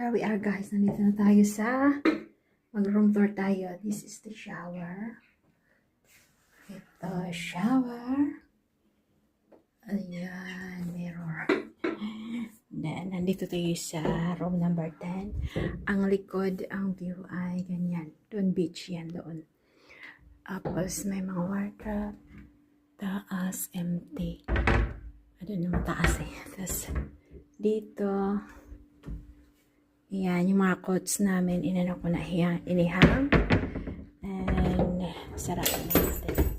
Here we are guys, nandito na tayo sa mag-room tour tayo. This is the shower. Ito, shower. Ayan, mirror. Then, nandito tayo sa room number 10. Ang likod, ang view ay ganyan. Doon beach yan doon. Tapos may mga wardrobe. Taas, empty. Doon naman taas eh. Tapos, dito, yan, yung mga coats namin, inano ko na inihang. And, sarapin natin.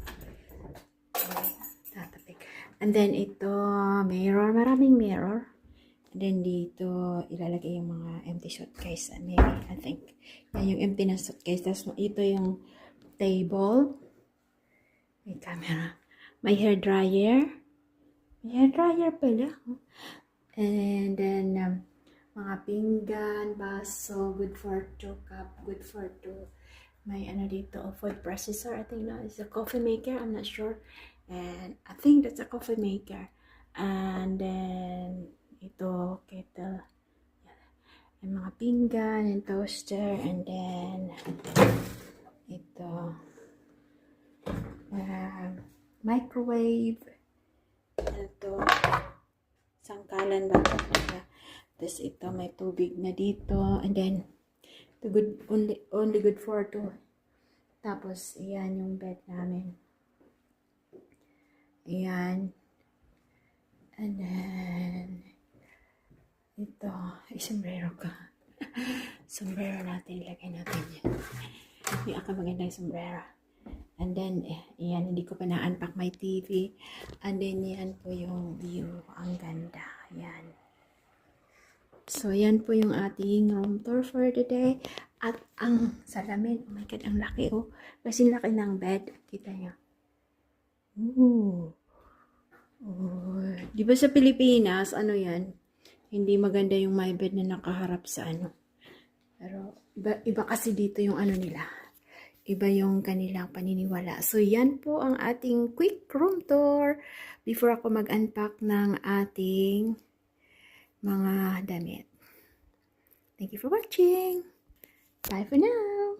Tatapik. And then, ito, mirror. Maraming mirror. And then, dito, ilalagay yung mga empty suitcase. Maybe, I think. Yan yung empty na suitcase. Tapos, ito yung table. May camera. May hair dryer. May hair dryer pala. And then, mga pinggan, baso, good for 2 cup, good for 2. May ano dito, food processor. I think no, it's a coffee maker. I'm not sure. And I think that's a coffee maker. And then, ito, kettle. And mga pinggan and toaster. And then, ito, microwave. Ito, sangkalan ba? Tapos ito, may tubig na dito. And then, the good, only good for 2. Tapos, iyan yung bed namin. Iyan. And then, ito, sombrero ka. Sombrero natin, ilagay natin yan. Yung ako magandang sombrero. And then, iyan, hindi ko pa na-unpack my TV. And then, yan po yung view. Ang ganda. Yan. So, yan po yung ating room tour for today. At ang salamin, oh my God, ang laki oh. Kasi laki ng bed. Kita nyo. Ooh. Oh. Di ba sa Pilipinas, ano yan? Hindi maganda yung my bed na nakaharap sa ano. Pero, iba kasi dito yung ano nila. Iba yung kanilang paniniwala. So, yan po ang ating quick room tour before ako mag-unpack ng ating mga damit. Thank you for watching. Bye for now.